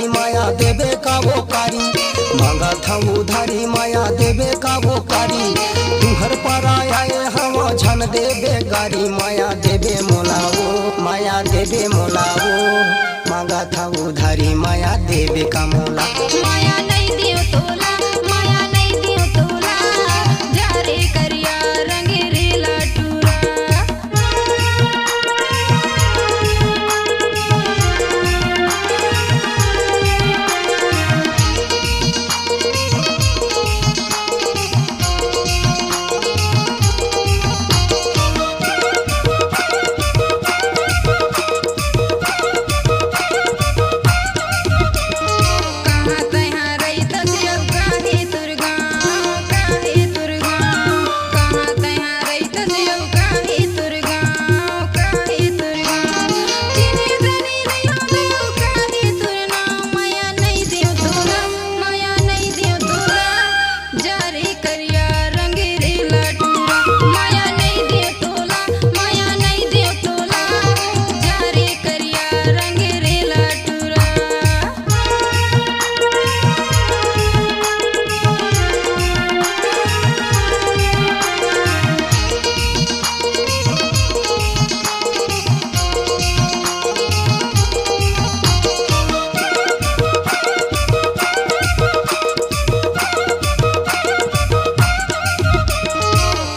उधारी माया देवे का वो कारी, मांगा था उधारी माया देवे का वो कारी। तुहर पर आए हम झन देवे गारी, माया देवे मोलावो माया देवे मोलावो। मांगा था उधारी माया देवे का मोला। माया नहीं दियो तोला, माया नहीं दियो तोला, जा रे करिया रंग रेला टूरा।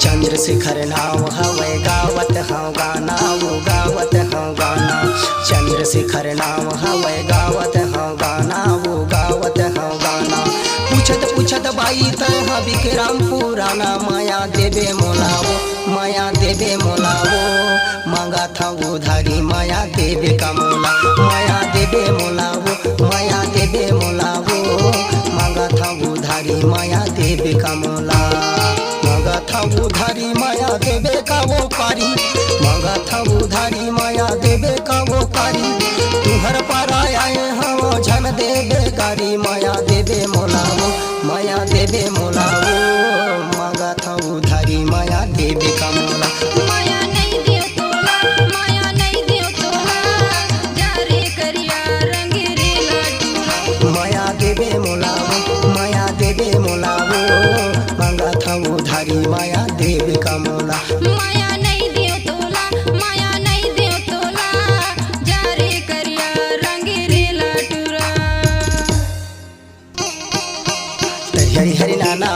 चंद्रशेखर नाव हवे गावत हूँ गाना, वो गावत हूँ गाना। चंद्रशेखर नाव हवे गावत हूँ गाना, वो गावत हूँ गाना। पूछत पूछत बाई तह विक्रम पुराना, माया देवे मोलावो माया देवे मोलावो। मांगा था उधारी माया देवे का मोला, माया देवे मोलावो माया देवे मोलावो। मांगा था उधारी माया देवे का मोला। मांगा था उधारी माया देवे का वो कारी, मांगा था उधारी माया देवे का वो कारी। तुहर पर आए हम झन देवे गारी, माया देवे मोलावो माया देवे मोलावो। मांगा था उधारी माया देवे का मोला। माया नहीं दियो तोला, माया नहीं दियो तोला, जा रे करिया रंग रेला टूरा। माया देवे मोलावो माया देवे मोलावो। मांगा था उधारी माया देवे का मोला। माया नहीं दियो तोला, माया नहीं दियो तोला, जा रे करिया रंग रेला टूरा। तरी हरि हरि नाना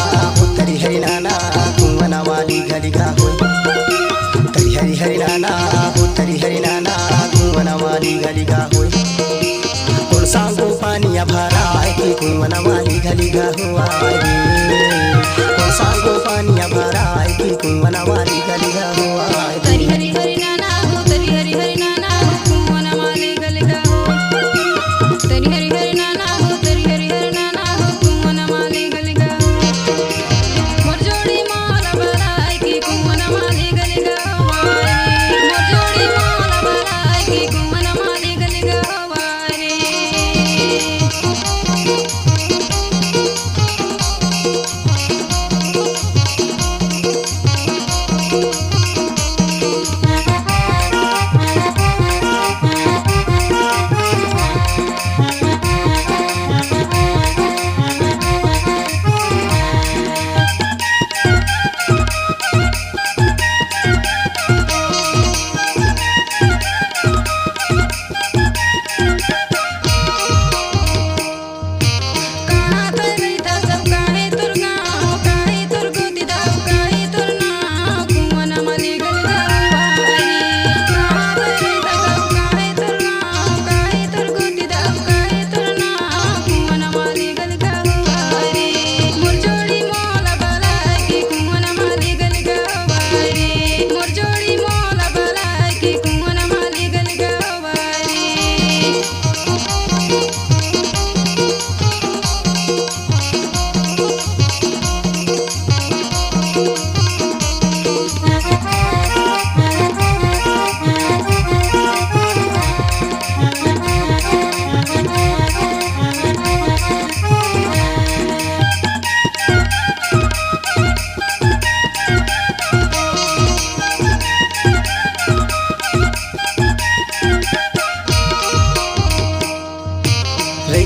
तरी हरि नाना, कुंवना वाली घलिका होई। तरी हरि हरि नाना तरी हरि नाना, कुंवना वाली घलिका होई। सांगो पानिया भरा कि कुंवना वाली घलिका हुआ रे। सांगो पानिया भरा कि कुंवना वाली घलिका हुआ। तरी हरि हरि नाना हो, तरी हरि हरि नाना हो, कुंवना वाले गलगा हो। तरी हरि हरि नाना हो, तरी हरि हरि नाना हो, कुंवना वाले गलगा हो। मोर जोड़ी माला भराए कि कुंवना वाले गलगा हो रे। मोर जोड़ी माला भराए कि कुंवना वाले गलगा हो रे।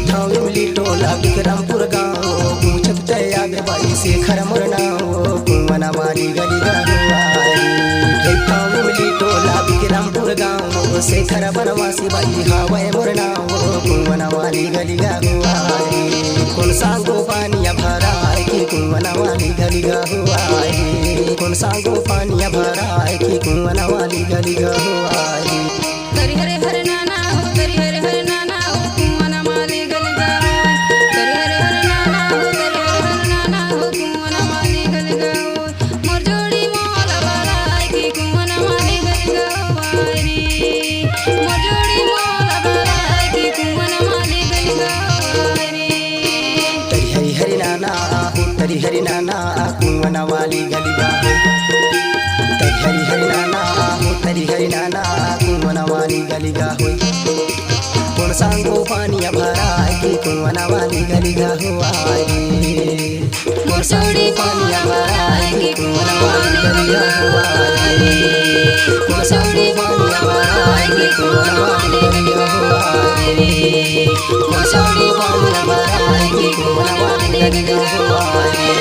ठाव इमली टोला विक्रमपुर गाँव पूछत तया बेबाई से खर मोरनाओ कुंवना माली गली गहुआरी ठाव इमली टोला विक्रमपुर गाँव से खर बनवासी बाई हावे मोरनाओ कुंवना माली गली गहुआरी कौन सांगो पानिया भरा की कुंवना वाली गली गहुआरी कौन सांगो पानिया भरा की कुंवना वाली गली गहुआरी तरी हरे हरे नाना हो तरी हरे हरे नाना हो कुंवना माली गली गाओ तरी हरे हरे नाना हो तरी हरे हरे नाना हो कुंवना माली गली गाओ मोर जोड़ी मोला बराई की कुंवना माली गली गावारी मोर जोड़ी मोला बराई की कुंवना माली गली गावारी तरी हरी हरी नाना हो तरी हरी नाना कुंवना वाली गली गाओ तरी हरी हरी नाना हो तरी हरी नाना कुंवना वाली गली गाओ कौन सांगो पानिया भरा की कुंवना वाली गली गहुआरी मोर जोड़ी पानिया भरा की कुंवना वाली गली गहुआरी मोर जोड़ी मोला बराई की कुंवना माली गली गावारी मोर जोड़ी मोला बराई की कुंवना माली गली गावारी